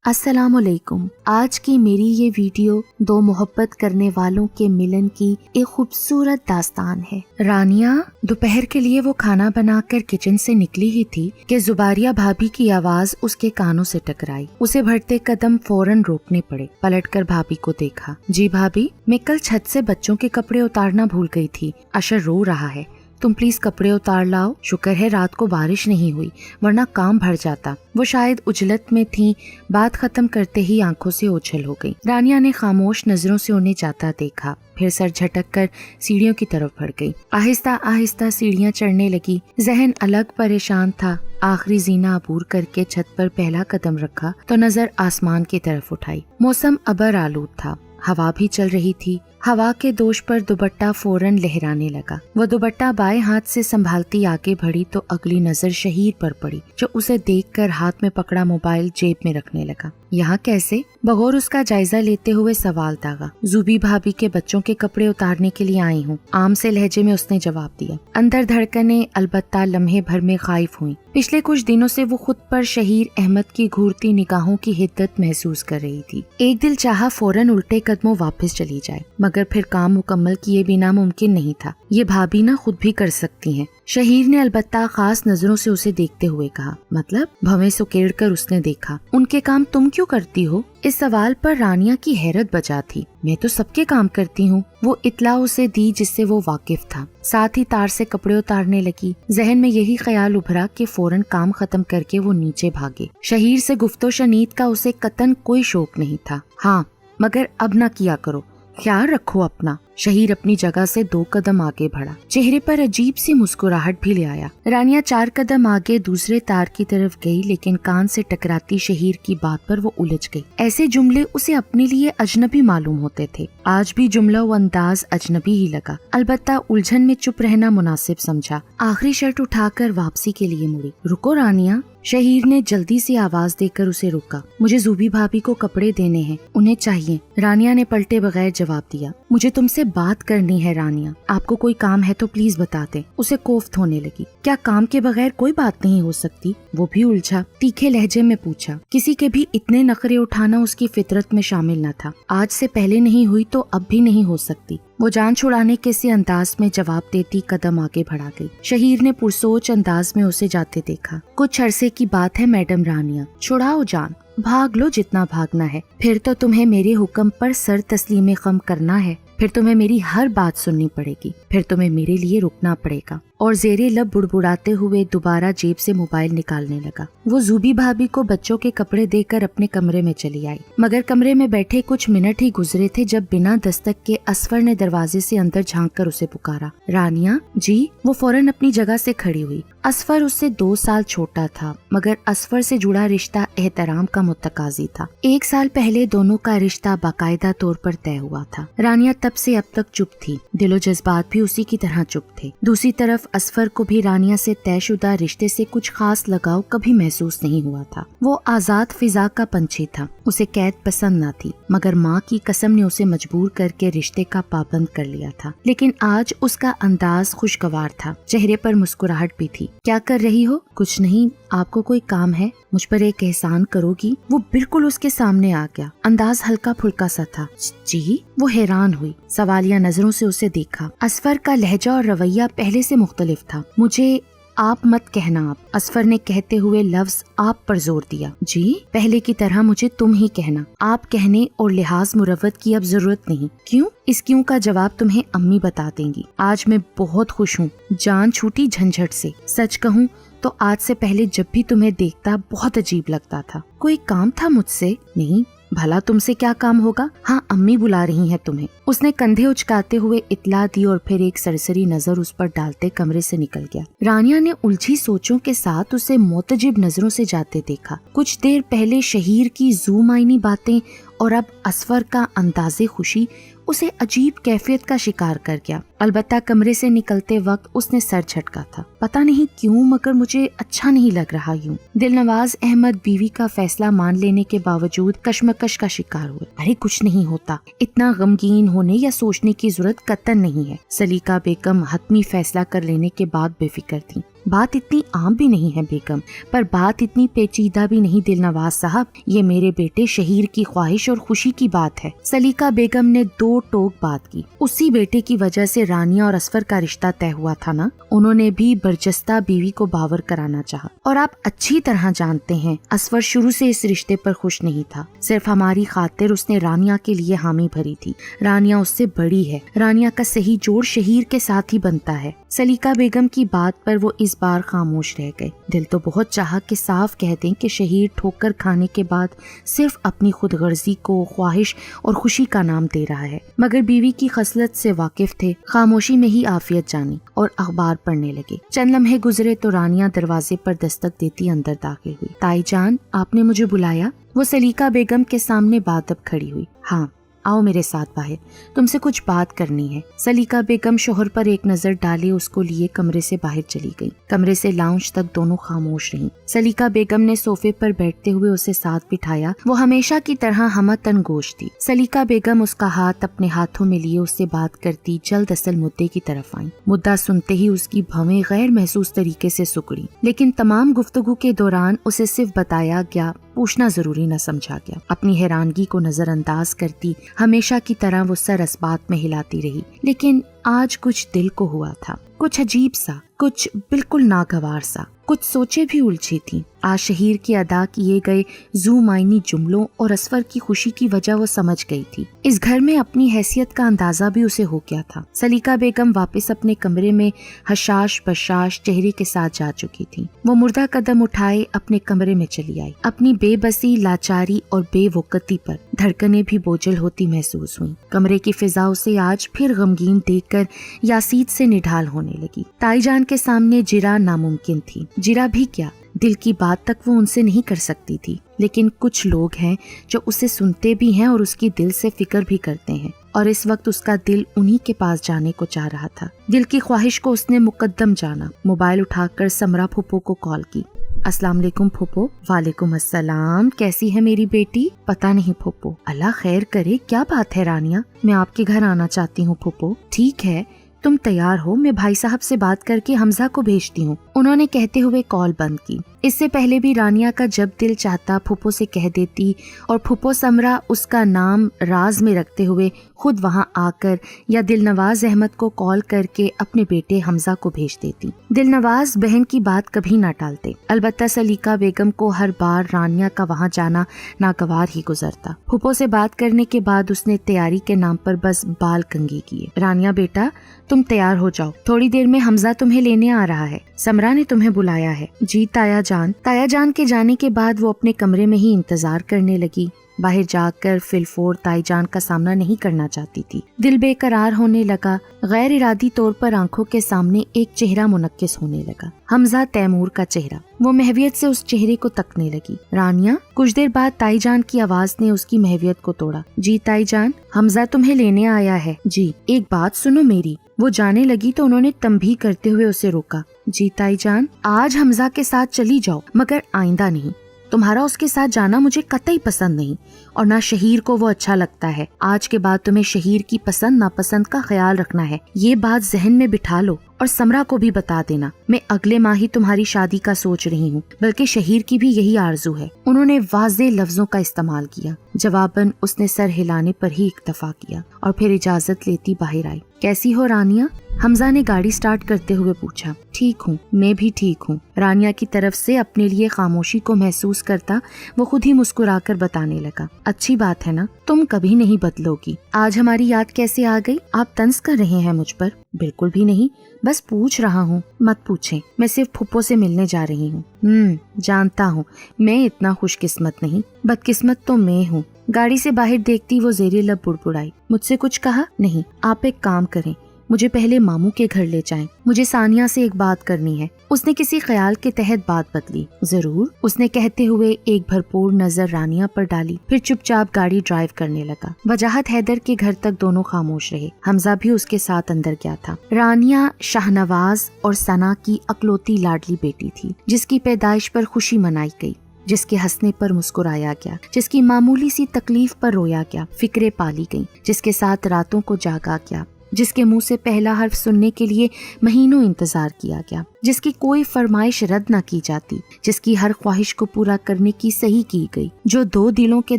السلام علیکم۔ آج کی میری یہ ویڈیو دو محبت کرنے والوں کے ملن کی ایک خوبصورت داستان ہے۔ رانیہ دوپہر کے لیے وہ کھانا بنا کر کچن سے نکلی ہی تھی کہ زباریہ بھابھی کی آواز اس کے کانوں سے ٹکرائی۔ اسے بڑھتے قدم فوراً روکنے پڑے۔ پلٹ کر بھابھی کو دیکھا۔ جی بھابھی، میں کل چھت سے بچوں کے کپڑے اتارنا بھول گئی تھی، اشر رو رہا ہے، تم پلیز کپڑے اتار لاؤ۔ شکر ہے رات کو بارش نہیں ہوئی ورنہ کام بڑھ جاتا۔ وہ شاید عجلت میں تھیں، بات ختم کرتے ہی آنکھوں سے اوچھل ہو گئی۔ رانیہ نے خاموش نظروں سے انہیں جاتا دیکھا، پھر سر جھٹک کر سیڑھیوں کی طرف بڑھ گئی۔ آہستہ آہستہ سیڑھیاں چڑھنے لگی۔ ذہن الگ پریشان تھا۔ آخری زینہ عبور کر کے چھت پر پہلا قدم رکھا تو نظر آسمان کی طرف اٹھائی۔ موسم ابر آلود تھا، ہوا بھی چل رہی تھی۔ ہوا کے دوش پر دوپٹہ فوراً لہرانے لگا۔ وہ دوپٹہ بائیں ہاتھ سے سنبھالتی آگے بڑھی تو اگلی نظر شہیر پر پڑی، جو اسے دیکھ کر ہاتھ میں پکڑا موبائل جیب میں رکھنے لگا۔ یہاں کیسے؟ بغور اس کا جائزہ لیتے ہوئے سوال داغا۔ زوبی بھابھی کے بچوں کے کپڑے اتارنے کے لیے آئی ہوں، عام سے لہجے میں اس نے جواب دیا۔ اندر دھڑکنیں البتہ لمحے بھر میں خائف ہوئیں۔ پچھلے کچھ دنوں سے وہ خود پر شہیر احمد کی گھورتی نگاہوں کی حدت محسوس کر رہی تھی۔ ایک دل چاہا فوراً الٹے قدموں واپس چلی جائے، مگر پھر کام مکمل کیے بنا ممکن نہیں تھا۔ یہ بھابھی نہ خود بھی کر سکتی ہیں۔ شہیر نے البتہ خاص نظروں سے اسے دیکھتے ہوئے کہا۔ مطلب؟ بھویں سکیڑ کر اس نے دیکھا۔ ان کے کام تم کیوں کرتی ہو؟ اس سوال پر رانیہ کی حیرت بجا تھی۔ میں تو سب کے کام کرتی ہوں، وہ اطلاع اسے دی جس سے وہ واقف تھا۔ ساتھ ہی تار سے کپڑے اتارنے لگی۔ ذہن میں یہی خیال ابھرا کہ فوراً کام ختم کر کے وہ نیچے بھاگے۔ شہیر سے گفت و شنید کا اسے قطعاً کوئی شوق نہیں تھا۔ ہاں، مگر اب نہ کیا کرو، خیال رکھو اپنا۔ شہیر اپنی جگہ سے 2 قدم آگے بڑھا، چہرے پر عجیب سی مسکراہٹ بھی لے آیا۔ رانیہ 4 قدم آگے دوسرے تار کی طرف گئی، لیکن کان سے ٹکراتی شہیر کی بات پر وہ الجھ گئی۔ ایسے جملے اسے اپنے لیے اجنبی معلوم ہوتے تھے۔ آج بھی جملہ و انداز اجنبی ہی لگا، البتہ الجھن میں چپ رہنا مناسب سمجھا۔ آخری شرٹ اٹھا کر واپسی کے لیے مڑی۔ رکو رانیہ، شہیر نے جلدی سے آواز دے کر اسے روکا۔ مجھے زوبی بھابھی کو کپڑے دینے ہیں، انہیں چاہیے۔ رانیہ نے پلٹے بغیر جواب دیا۔ مجھے تم سے بات کرنی ہے رانیہ، آپ کو کوئی کام ہے تو پلیز بتا دیں۔ اسے کوفت ہونے لگی۔ کیا کام کے بغیر کوئی بات نہیں ہو سکتی؟ وہ بھی الجھا، تیکھے لہجے میں پوچھا۔ کسی کے بھی اتنے نخرے اٹھانا اس کی فطرت میں شامل نہ تھا۔ آج سے پہلے نہیں ہوئی تو اب بھی نہیں ہو سکتی۔ وہ جان چھڑانے کے سے انداز میں جواب دیتی قدم آگے بڑھا گئی۔ شہیر نے پرسوچ انداز میں اسے جاتے دیکھا۔ کچھ عرصے کی بات ہے میڈم رانیہ، چھڑاؤ جان، بھاگ لو جتنا بھاگنا ہے، پھر تو تمہیں میرے حکم پر سر تسلیم خم کرنا ہے، پھر تمہیں میری ہر بات سننی پڑے گی، پھر تمہیں میرے لیے رکنا پڑے گا۔ اور زیرے لب بڑبڑاتے ہوئے دوبارہ جیب سے موبائل نکالنے لگا۔ وہ زوبی بھابھی کو بچوں کے کپڑے دے کر اپنے کمرے میں چلی آئی، مگر کمرے میں بیٹھے کچھ منٹ ہی گزرے تھے جب بنا دستک کے اسفر نے دروازے سے اندر جھانک کر اسے پکارا۔ رانیہ جی؟ وہ فوراً اپنی جگہ سے کھڑی ہوئی۔ اسفر اس سے 2 سال چھوٹا تھا، مگر اسفر سے جڑا رشتہ احترام کا متقاضی تھا۔ 1 سال پہلے دونوں کا رشتہ باقاعدہ طور پر طے ہوا تھا۔ رانیہ تب سے اب تک چپ تھی، دل و جذبات بھی اسی کی طرح چپ تھے۔ دوسری طرف اسفر کو بھی رانیہ سے طے شدہ رشتے سے کچھ خاص لگاؤ کبھی محسوس نہیں ہوا تھا۔ وہ آزاد فضا کا پنچھی تھا، اسے قید پسند نہ تھی، مگر ماں کی قسم نے اسے مجبور کر کے رشتے کا پابند کر لیا تھا۔ لیکن آج اس کا انداز خوشگوار تھا، چہرے پر مسکراہٹ بھی تھی۔ کیا کر رہی ہو؟ کچھ نہیں، آپ کو کوئی کام ہے؟ مجھ پر ایک احسان کرو گی؟ وہ بالکل اس کے سامنے آ گیا، انداز ہلکا پھلکا سا تھا۔ جی؟ وہ حیران ہوئی، سوالیہ نظروں سے اسے دیکھا۔ اسفر کا لہجہ اور رویہ پہلے سے مختلف تھا۔ مجھے آپ مت کہنا آپ، اسفر نے کہتے ہوئے لفظ آپ پر زور دیا۔ جی؟ پہلے کی طرح مجھے تم ہی کہنا، آپ کہنے اور لحاظ مروت کی اب ضرورت نہیں۔ کیوں؟ اس کیوں کا جواب تمہیں امی بتا دیں گی۔ آج میں بہت خوش ہوں، جان چھوٹی جھنجھٹ سے۔ سچ کہوں تو آج سے پہلے جب بھی تمہیں دیکھتا بہت عجیب لگتا تھا۔ کوئی کام تھا مجھ سے؟ نہیں، بھلا تم سے کیا کام ہوگا؟ ہاں، امی بلا رہی ہیں تمہیں۔ اس نے کندھے اچکاتے ہوئے اطلاع دی اور پھر ایک سرسری نظر اس پر ڈالتے کمرے سے نکل گیا۔ رانیہ نے الجھی سوچوں کے ساتھ اسے معتجب نظروں سے جاتے دیکھا۔ کچھ دیر پہلے شہیر کی زو معنی باتیں اور اب اسفر کا انداز خوشی اسے عجیب کیفیت کا شکار کر گیا۔ البتہ کمرے سے نکلتے وقت اس نے سر جھٹکا تھا۔ پتہ نہیں کیوں، مگر مجھے اچھا نہیں لگ رہا یوں۔ دل نواز احمد بیوی کا فیصلہ مان لینے کے باوجود کشمکش کا شکار ہوئے۔ ارے کچھ نہیں ہوتا، اتنا غمگین ہونے یا سوچنے کی ضرورت قطعاً نہیں ہے۔ سلیقہ بیگم حتمی فیصلہ کر لینے کے بعد بے فکر تھی۔ بات اتنی عام بھی نہیں ہے بیگم، پر بات اتنی پیچیدہ بھی نہیں دل نواز صاحب، یہ میرے بیٹے شہیر کی خواہش اور خوشی کی بات ہے۔ سلیقہ بیگم نے دو ٹوک بات کی۔ اسی بیٹے کی وجہ سے رانیہ اور اسفر کا رشتہ طے ہوا تھا نا، انہوں نے بھی برجستہ بیوی کو باور کرانا چاہا، اور آپ اچھی طرح جانتے ہیں اسفر شروع سے اس رشتے پر خوش نہیں تھا، صرف ہماری خاطر اس نے رانیہ کے لیے حامی بھری تھی۔ رانیہ اس سے بڑی ہے، رانیہ کا صحیح جوڑ شہیر کے ساتھ ہی بنتا ہے۔ سلیقہ بیگم کی بات پر وہ اس بار خاموش رہ گئے۔ دل تو بہت چاہا کہ صاف کہہ دیں کہ شہیر ٹھوکر کھانے کے بعد صرف اپنی خود غرضی کو خواہش اور خوشی کا نام دے رہا ہے، مگر بیوی کی خصلت سے واقف تھے، خاموشی میں ہی عافیت جانی اور اخبار پڑھنے لگے۔ چند لمحے گزرے تو رانیہ دروازے پر دستک دیتی اندر داخل ہوئی۔ تائی جان، آپ نے مجھے بلایا؟ وہ سلیقہ بیگم کے سامنے بادب کھڑی ہوئی۔ ہاں، آؤ میرے ساتھ باہر، تم سے کچھ بات کرنی ہے۔ سلیقہ بیگم شوہر پر ایک نظر ڈالے اس کو لیے کمرے سے باہر چلی گئی۔ کمرے سے لاؤنج تک دونوں خاموش رہیں۔ سلیقہ بیگم نے صوفے پر بیٹھتے ہوئے اسے ساتھ بٹھایا۔ وہ ہمیشہ کی طرح ہمہ تن گوش تھی۔ سلیقہ بیگم اس کا ہاتھ اپنے ہاتھوں میں لیے اس سے بات کرتی جلد اصل مدعے کی طرف آئیں۔ مدعا سنتے ہی اس کی بھویں غیر محسوس طریقے سے سکڑی، لیکن تمام گفتگو کے دوران اسے صرف بتایا گیا، پوچھنا ضروری نہ سمجھا گیا۔ اپنی حیرانگی کو نظر انداز کرتی ہمیشہ کی طرح وہ سر اسبات میں ہلاتی رہی، لیکن آج کچھ دل کو ہوا تھا، کچھ عجیب سا، کچھ بالکل ناگوار سا، کچھ سوچیں بھی الجھی تھیں۔ آج شہیر کے ادا کیے گئے ذو معنی جملوں اور اسفر کی خوشی کی وجہ وہ سمجھ گئی تھی۔ اس گھر میں اپنی حیثیت کا اندازہ بھی اسے ہو گیا تھا۔ سلیقہ بیگم واپس اپنے کمرے میں حشاش بشاش چہرے کے ساتھ جا چکی تھی۔ وہ مردہ قدم اٹھائے اپنے کمرے میں چلی آئی۔ اپنی بے بسی، لاچاری اور بے وقتی پر دھڑکنیں بھی بوجھل ہوتی محسوس ہوئیں۔ کمرے کی فضا اسے آج پھر غمگین دیکھ کر یاسید سے نڈھال ہونے لگی۔ تائی جان کے سامنے جرا ناممکن تھی۔ جرا بھی کیا، دل کی بات تک وہ ان سے نہیں کر سکتی تھی، لیکن کچھ لوگ ہیں جو اسے سنتے بھی ہیں اور اس کی دل سے فکر بھی کرتے ہیں، اور اس وقت اس کا دل انہی کے پاس جانے کو چاہ رہا تھا۔ دل کی خواہش کو اس نے مقدم جانا۔ موبائل اٹھا کر سمرا پھوپھو کو کال کی۔ السلام علیکم پھوپھو۔ وعلیکم السلام، کیسی ہے میری بیٹی؟ پتہ نہیں پھوپھو، اللہ خیر کرے۔ کیا بات ہے رانیہ؟ میں آپ کے گھر آنا چاہتی ہوں پھوپھو۔ ٹھیک ہے، تم تیار ہو، میں بھائی صاحب سے بات کر کے حمزہ کو بھیجتی ہوں، انہوں نے کہتے ہوئے کال بند کی۔ اس سے پہلے بھی رانیہ کا جب دل چاہتا پھوپھو سے کہہ دیتی اور پھوپھو سمرا اس کا نام راز میں رکھتے ہوئے خود وہاں آ کر یا دل نواز احمد کو کال کر کے اپنے بیٹے حمزہ کو بھیج دیتی۔ دل نواز بہن کی بات کبھی نہ ٹالتے، البتہ سلیقہ بیگم کو ہر بار رانیہ کا وہاں جانا ناگوار ہی گزرتا۔ پھوپھو سے بات کرنے کے بعد اس نے تیاری کے نام پر بس بال کنگھی کیے۔ رانیہ بیٹا، تم تیار ہو جاؤ، تھوڑی دیر میں حمزہ تمہیں لینے آ رہا ہے، سمرا نے تمہیں بلایا ہے۔ جی تایا جان۔ تایا جان کے جانے کے بعد وہ اپنے کمرے میں ہی انتظار کرنے لگی۔ باہر جا کر فلفور تائی جان کا سامنا نہیں کرنا چاہتی تھی۔ دل بے قرار ہونے لگا، غیر ارادی طور پر آنکھوں کے سامنے ایک چہرہ منعکس ہونے لگا، حمزہ تیمور کا چہرہ۔ وہ محویت سے اس چہرے کو تکنے لگی۔ رانیہ؟ کچھ دیر بعد تائی جان کی آواز نے اس کی محویت کو توڑا۔ جی تائی جان، حمزہ تمہیں لینے آیا ہے۔ جی، ایک بات سنو میری۔ وہ جانے لگی تو انہوں نے تنبیہ کرتے ہوئے اسے روکا۔ جی تائی جان، آج حمزہ کے ساتھ چلی جاؤ، مگر آئندہ نہیں۔ تمہارا اس کے ساتھ جانا مجھے قطعی پسند نہیں، اور نہ شہیر کو وہ اچھا لگتا ہے۔ آج کے بعد تمہیں شہیر کی پسند ناپسند کا خیال رکھنا ہے، یہ بات ذہن میں بٹھا لو، اور سمرا کو بھی بتا دینا۔ میں اگلے ماہ ہی تمہاری شادی کا سوچ رہی ہوں، بلکہ شہیر کی بھی یہی آرزو ہے۔ انہوں نے واضح لفظوں کا استعمال کیا۔ جواباً اس نے سر ہلانے پر ہی اکتفا کیا اور پھر اجازت لیتی باہر آئی۔ کیسی ہو رانیہ؟ حمزہ نے گاڑی سٹارٹ کرتے ہوئے پوچھا۔ ٹھیک ہوں، میں بھی ٹھیک ہوں۔ رانیہ کی طرف سے اپنے لیے خاموشی کو محسوس کرتا وہ خود ہی مسکرا کر بتانے لگا۔ اچھی بات ہے نا، تم کبھی نہیں بدلو گی۔ آج ہماری یاد کیسے آ گئی؟ آپ طنز کر رہے ہیں مجھ پر؟ بالکل بھی نہیں، بس پوچھ رہا ہوں۔ مت پوچھیں، میں صرف پھپھو سے ملنے جا رہی ہوں۔ جانتا ہوں، میں اتنا خوش قسمت نہیں، بدقسمت تو میں ہوں۔ گاڑی سے باہر دیکھتی وہ زیر لب بڑبڑائی۔ مجھ سے کچھ کہا؟ نہیں۔ آپ ایک کام کریں، مجھے پہلے ماموں کے گھر لے جائیں، مجھے ثانیہ سے ایک بات کرنی ہے۔ اس نے کسی خیال کے تحت بات بدلی۔ ضرور، اس نے کہتے ہوئے ایک بھرپور نظر رانیہ پر ڈالی، پھر چپ چاپ گاڑی ڈرائیو کرنے لگا۔ وجاہت حیدر کے گھر تک دونوں خاموش رہے۔ حمزہ بھی اس کے ساتھ اندر گیا تھا۔ رانیہ شاہنواز اور ثنا کی اکلوتی لاڈلی بیٹی تھی، جس کی پیدائش پر خوشی منائی گئی، جس کے ہنسنے پر مسکرایا گیا، جس کی معمولی سی تکلیف پر رویا گیا، فکریں پالی گئیں، جس کے ساتھ راتوں کو جاگا گیا۔ جس کے منہ سے پہلا حرف سننے کے لیے مہینوں انتظار کیا گیا، جس کی کوئی فرمائش رد نہ کی جاتی، جس کی ہر خواہش کو پورا کرنے کی صحیح کی گئی، جو دو دلوں کے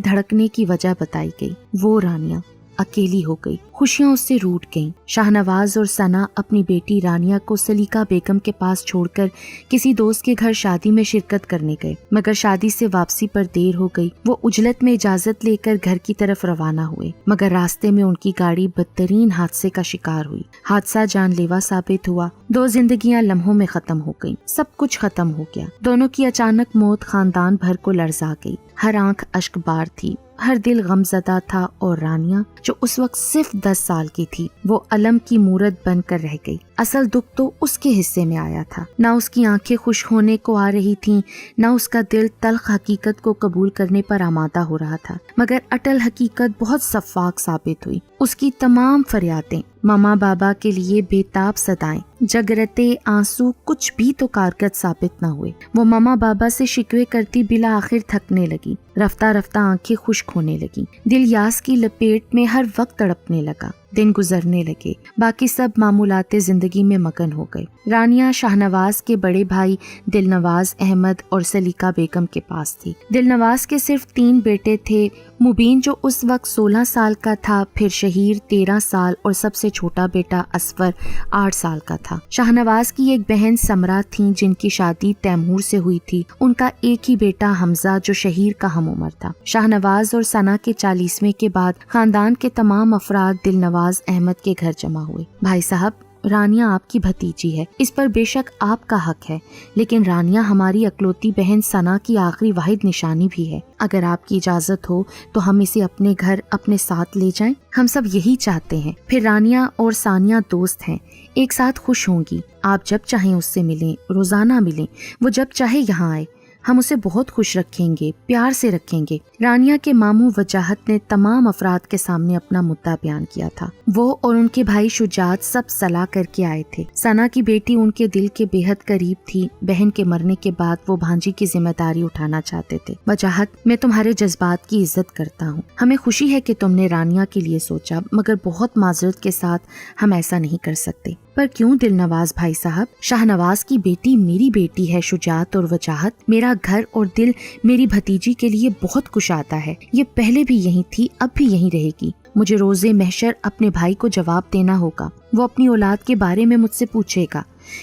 دھڑکنے کی وجہ بتائی گئی، وہ رانیہ اکیلی ہو گئی۔ خوشیاں اس سے روٹ گئیں۔ شاہنواز اور ثنا اپنی بیٹی رانیہ کو سلیقہ بیگم کے پاس چھوڑ کر کسی دوست کے گھر شادی میں شرکت کرنے گئے، مگر شادی سے واپسی پر دیر ہو گئی۔ وہ عجلت میں اجازت لے کر گھر کی طرف روانہ ہوئے، مگر راستے میں ان کی گاڑی بدترین حادثے کا شکار ہوئی۔ حادثہ جان لیوا ثابت ہوا، 2 زندگیاں لمحوں میں ختم ہو گئیں، سب کچھ ختم ہو گیا۔ دونوں کی اچانک موت خاندان بھر کو لرزا گئی، ہر آنکھ اشک بار تھی، ہر دل غم زدہ تھا، اور رانیہ جو اس وقت صرف 10 سال کی تھی وہ علم کی مورت بن کر رہ گئی۔ اصل دکھ تو اس کے حصے میں آیا تھا، نہ اس کی آنکھیں خوش ہونے کو آ رہی تھیں، نہ اس کا دل تلخ حقیقت کو قبول کرنے پر آمادہ ہو رہا تھا، مگر اٹل حقیقت بہت شفاق ثابت ہوئی۔ اس کی تمام فریادیں، ماما بابا کے لیے بے تاب صدائیں، جگرتے آنسو کچھ بھی تو کارگر ثابت نہ ہوئے۔ وہ ماما بابا سے شکوے کرتی بلا آخر تھکنے لگی، رفتہ رفتہ آنکھیں خشک ہونے لگیں، دل یاس کی لپیٹ میں ہر وقت تڑپنے لگا۔ دن گزرنے لگے، باقی سب معمولات زندگی میں مگن ہو گئے۔ رانیہ شاہنواز کے بڑے بھائی دلنواز احمد اور سلیقہ بیگم کے پاس تھی۔ دلنواز کے صرف 3 بیٹے تھے، مبین جو اس وقت 16 سال کا تھا، پھر شہیر 13 سال اور سب سے چھوٹا بیٹا اسفر 8 سال کا تھا۔ شاہنواز کی ایک بہن سمرا تھیں جن کی شادی تیمور سے ہوئی تھی، ان کا ایک ہی بیٹا حمزہ جو شہیر کا ہم عمر تھا۔ شاہنواز اور ثنا کے 40ویں کے بعد خاندان کے تمام افراد دلنواز احمد کے گھر جمع ہوئے۔ بھائی صاحب، رانیہ آپ کی بھتیجی ہے، اس پر بے شک آپ کا حق ہے، لیکن رانیہ ہماری اکلوتی بہن ثنا کی آخری واحد نشانی بھی ہے۔ اگر آپ کی اجازت ہو تو ہم اسے اپنے گھر اپنے ساتھ لے جائیں، ہم سب یہی چاہتے ہیں۔ پھر رانیہ اور ثانیہ دوست ہیں، ایک ساتھ خوش ہوں گی۔ آپ جب چاہیں اس سے ملیں، روزانہ ملیں، وہ جب چاہے یہاں آئے، ہم اسے بہت خوش رکھیں گے، پیار سے رکھیں گے۔ رانیہ کے ماموں وجاہت نے تمام افراد کے سامنے اپنا مدعا بیان کیا تھا۔ وہ اور ان کے بھائی شجاعت سب صلاح کر کے آئے تھے۔ ثنا کی بیٹی ان کے دل کے بے حد قریب تھی، بہن کے مرنے کے بعد وہ بھانجی کی ذمہ داری اٹھانا چاہتے تھے۔ وجاہت، میں تمہارے جذبات کی عزت کرتا ہوں، ہمیں خوشی ہے کہ تم نے رانیہ کے لیے سوچا، مگر بہت معذرت کے ساتھ ہم ایسا نہیں کر سکتے۔ پر کیوں دلنواز بھائی صاحب؟ شاہنواز کی بیٹی میری بیٹی ہے، شجاعت اور وجاہت۔ میرا گھر اور دل میری بھتیجی کے لیے بہت کچھ آتا ہے، یہ پہلے بھی یہی تھی، اب بھی یہی رہے گی۔ مجھے روزے محشر اپنے بھائی کو جواب دینا ہوگا، وہ اپنی اولاد کے بارے میں مجھ سے پوچھے گا۔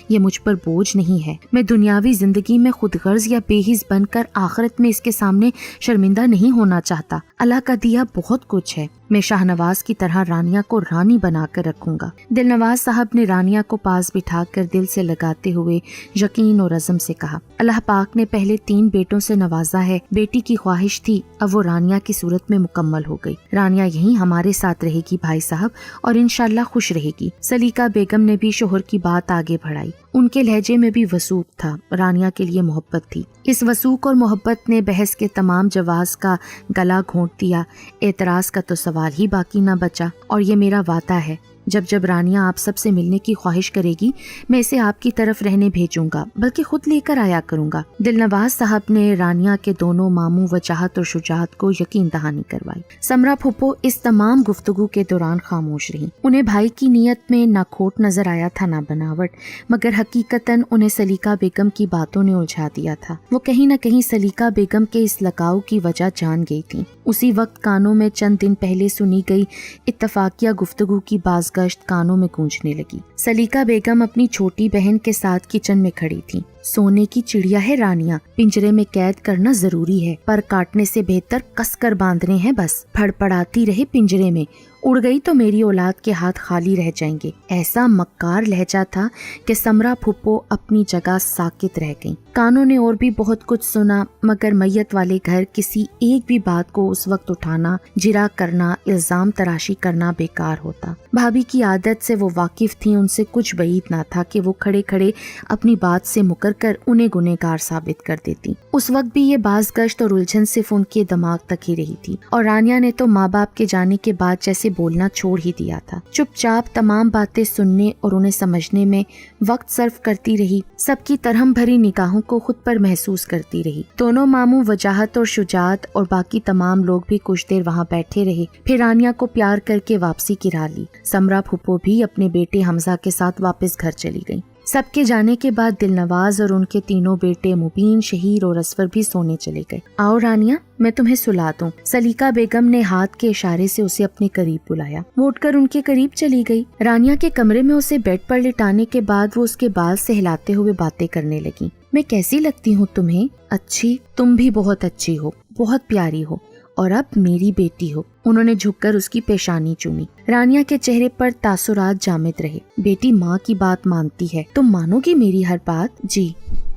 یہ مجھ پر بوجھ نہیں ہے، میں دنیاوی زندگی میں خود غرض یا بے حس بن کر آخرت میں اس کے سامنے شرمندہ نہیں ہونا چاہتا۔ اللہ کا دیا بہت کچھ ہے، میں شاہنواز کی طرح رانیہ کو رانی بنا کر رکھوں گا۔ دلنواز صاحب نے رانیہ کو پاس بٹھا کر دل سے لگاتے ہوئے یقین اور عزم سے کہا، اللہ پاک نے پہلے 3 بیٹوں سے نوازا ہے، بیٹی کی خواہش تھی، اب وہ رانیہ کی صورت میں مکمل ہو گئی۔ رانیہ یہیں ہمارے ساتھ رہے گی بھائی صاحب، اور انشاءاللہ خوش رہے گی۔ سلیقہ بیگم نے بھی شوہر کی بات آگے بڑھائی، ان کے لہجے میں بھی وثوق تھا، رانیہ کے لیے محبت تھی۔ اس وثوق اور محبت نے بحث کے تمام جواز کا گلا گھونٹ دیا، اعتراض کا تو سوال ہی باقی نہ بچا۔ اور یہ میرا وعدہ ہے، جب جب رانیہ آپ سب سے ملنے کی خواہش کرے گی، میں اسے آپ کی طرف رہنے بھیجوں گا، بلکہ خود لے کر آیا کروں گا۔ دلنواز صاحب نے رانیہ کے دونوں ماموں وجاہت اور شجاعت کو یقین دہانی کروائی۔ سمرا پھپھو اس تمام گفتگو کے دوران خاموش رہی۔ انہیں بھائی کی نیت میں نہ کھوٹ نظر آیا تھا نہ بناوٹ، مگر حقیقتاً انہیں سلیقہ بیگم کی باتوں نے الجھا دیا تھا۔ وہ کہیں نہ کہیں سلیقہ بیگم کے اس لگاؤ کی وجہ جان گئی تھی۔ اسی وقت کانوں میں چند دن پہلے سنی گئی اتفاقیہ گفتگو کی بازگشت کانوں میں گونجنے لگی۔ سلیقہ بیگم اپنی چھوٹی بہن کے ساتھ کچن میں کھڑی تھی۔ سونے کی چڑیا ہے رانیہ، پنجرے میں قید کرنا ضروری ہے، پر کاٹنے سے بہتر کس کر باندھنے ہیں بس۔ پھڑ پڑاتی رہے پنجرے میں، اڑ گئی تو میری اولاد کے ہاتھ خالی رہ جائیں گے۔ ایسا مکار لہجہ تھا کہ سمرا پھپھو اپنی جگہ ساکت رہ گئیں۔ کانوں نے اور بھی بہت کچھ سنا، مگر میت والے گھر کسی ایک بھی بات کو اس وقت اٹھانا، جرا کرنا، الزام تراشی کرنا بیکار ہوتا۔ بھابھی کی عادت سے وہ واقف تھیں، ان سے کچھ بعید نہ تھا کہ وہ کھڑے کھڑے اپنی بات سے مکر کر انہیں گنہگار ثابت کر دیتی۔ اس وقت بھی یہ باز گشت اور الجھن صرف ان کے دماغ تک ہی رہی تھی، اور رانیہ نے تو ماں باپ کے جانے کے بعد جیسے بولنا چھوڑ ہی دیا تھا۔ چپ چاپ تمام باتیں سننے اور انہیں سمجھنے میں وقت صرف کرتی رہی، سب کی ترہم بھری نگاہوں کو خود پر محسوس کرتی رہی۔ دونوں ماموں وجاہت اور شجاعت اور باقی تمام لوگ بھی کچھ دیر وہاں بیٹھے رہے، پھر رانیہ کو پیار کر کے واپسی کی راہ لی۔ سمرا پھپھو بھی اپنے بیٹے حمزہ کے ساتھ واپس گھر چلی گئی۔ سب کے جانے کے بعد دل نواز اور ان کے تینوں بیٹے مبین، شہیر اور اسفر بھی سونے چلے گئے۔ آؤ رانیہ، میں تمہیں سلا دوں۔ سلیقہ بیگم نے ہاتھ کے اشارے سے اسے اپنے قریب بلایا۔ وہ اٹھ کر ان کے قریب چلی گئی۔ رانیہ کے کمرے میں اسے بیڈ پر لٹانے کے بعد وہ اس کے بال سہلاتے ہوئے باتیں کرنے لگی۔ میں کیسی لگتی ہوں تمہیں؟ اچھی، تم بھی بہت اچھی ہو، بہت پیاری ہو، اور اب میری بیٹی ہو۔ انہوں نے جھک کر اس کی پیشانی چومی۔ رانیہ کے چہرے پر تاثرات جامد رہے۔ بیٹی ماں کی بات مانتی ہے، تم مانو گی میری ہر بات؟ جی۔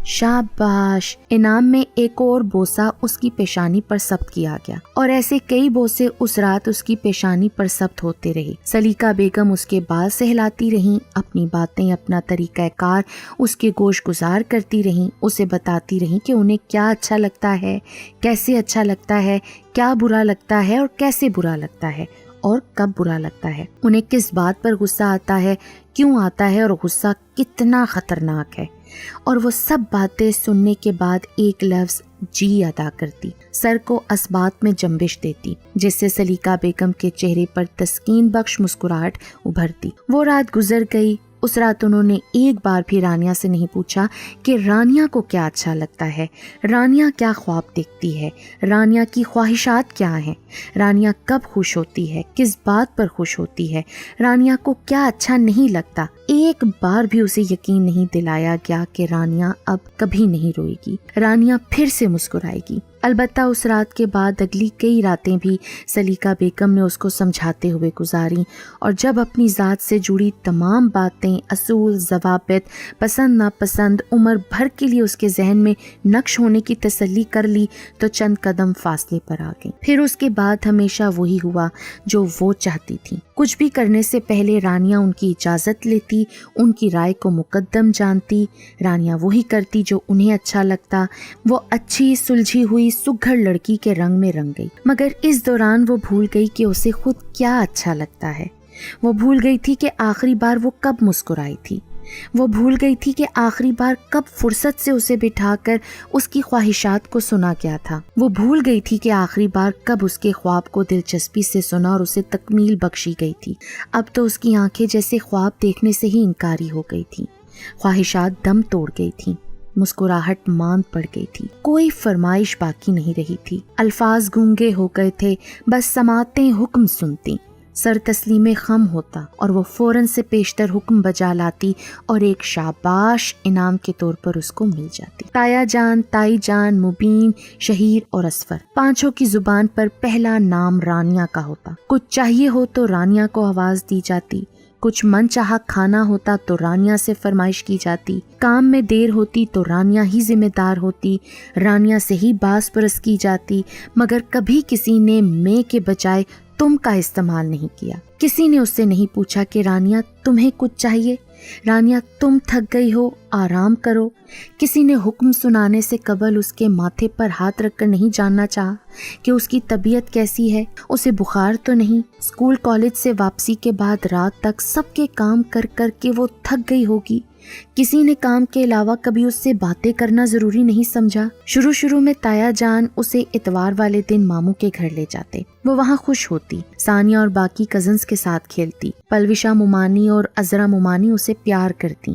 شاباش۔ انعام میں ایک اور بوسہ اس کی پیشانی پر ثبت کیا گیا، اور ایسے کئی بوسے اس رات اس کی پیشانی پر ثبت ہوتے رہے۔ سلیقہ بیگم اس کے بال سہلاتی رہیں، اپنی باتیں، اپنا طریقہ کار اس کے گوش گزار کرتی رہیں، اسے بتاتی رہیں کہ انہیں کیا اچھا لگتا ہے، کیسے اچھا لگتا ہے، کیا برا لگتا ہے اور کیسے برا لگتا ہے، اور کب برا لگتا ہے، انہیں کس بات پر غصہ آتا ہے، کیوں آتا ہے، اور غصہ کتنا خطرناک ہے۔ اور وہ سب باتیں سننے کے بعد ایک لفظ جی ادا کرتی، سر کو اسبات میں جنبش دیتی، جس سے سلیقہ بیگم کے چہرے پر تسکین بخش مسکراہٹ ابھرتی۔ وہ رات گزر گئی۔ اس رات انہوں نے ایک بار بھی رانیہ سے نہیں پوچھا کہ رانیہ کو کیا اچھا لگتا ہے، رانیہ کیا خواب دیکھتی ہے، رانیہ کی خواہشات کیا ہیں، رانیہ کب خوش ہوتی ہے، کس بات پر خوش ہوتی ہے، رانیہ کو کیا اچھا نہیں لگتا۔ ایک بار بھی اسے یقین نہیں دلایا گیا کہ رانیہ اب کبھی نہیں روئے گی، رانیہ پھر سے مسکرائے گی۔ البتہ اس رات کے بعد اگلی کئی راتیں بھی سلیقہ بیگم نے اس کو سمجھاتے ہوئے گزاری، اور جب اپنی ذات سے جڑی تمام باتیں، اصول، ضوابط، پسند ناپسند عمر بھر کے لیے اس کے ذہن میں نقش ہونے کی تسلی کر لی تو چند قدم فاصلے پر آ گئی۔ پھر اس کے بعد ہمیشہ وہی ہوا جو وہ چاہتی تھی۔ کچھ بھی کرنے سے پہلے رانیہ ان کی اجازت لیتی، ان کی رائے کو مقدم جانتی۔ رانیہ وہی کرتی جو انہیں اچھا لگتا۔ وہ اچھی سلجھی ہوئی سگھڑ لڑکی کے رنگ میں رنگ گئی، مگر اس دوران وہ بھول گئی کہ اسے خود کیا اچھا لگتا ہے۔ وہ بھول گئی تھی کہ آخری بار وہ کب مسکرائی تھی۔ وہ بھول گئی تھی کہ آخری بار کب فرصت سے اسے بٹھا کر اس کی خواہشات کو سنا گیا تھا۔ وہ بھول گئی تھی کہ آخری بار کب اس کے خواب کو دلچسپی سے سنا اور اسے تکمیل بخشی گئی تھی۔ اب تو اس کی آنکھیں جیسے خواب دیکھنے سے ہی انکاری ہو گئی تھی، خواہشات دم توڑ گئی تھیں، مسکراہٹ ماند پڑ گئی تھی، کوئی فرمائش باقی نہیں رہی تھی۔ الفاظ گونگے ہو گئے تھے، بس سماعتیں حکم سنتی۔ سر تسلیم خم ہوتا اور وہ فوراً سے پیشتر حکم بجا لاتی اور ایک شاباش انعام کے طور پر اس کو مل جاتی۔ تایا جان، تائی جان، مبین، شہیر اور اسفر، پانچوں کی زبان پر پہلا نام رانیہ کا ہوتا۔ کچھ چاہیے ہو تو رانیہ کو آواز دی جاتی، کچھ من چاہا کھانا ہوتا تو رانیہ سے فرمائش کی جاتی، کام میں دیر ہوتی تو رانیہ ہی ذمہ دار ہوتی، رانیہ سے ہی باس پرس کی جاتی، مگر کبھی کسی نے میں کے بجائے تم کا استعمال نہیں کیا۔ کسی نے اس سے نہیں پوچھا کہ رانیہ تمہیں کچھ چاہیے، رانیہ تم تھک گئی ہو، آرام کرو۔ کسی نے حکم سنانے سے قبل اس کے ماتھے پر ہاتھ رکھ کر نہیں جاننا چاہا کہ اس کی طبیعت کیسی ہے، اسے بخار تو نہیں۔ اسکول کالج سے واپسی کے بعد رات تک سب کے کام کر کر کے وہ تھک گئی ہوگی۔ کسی نے کام کے علاوہ کبھی اس سے باتیں کرنا ضروری نہیں سمجھا۔ شروع میں تایا جان اسے اتوار والے دن ماموں کے گھر لے جاتے، وہ وہاں خوش ہوتی، ثانیہ اور باقی کزنز کے ساتھ کھیلتی۔ پلوشا ممانی اور عذرا ممانی اسے پیار کرتی۔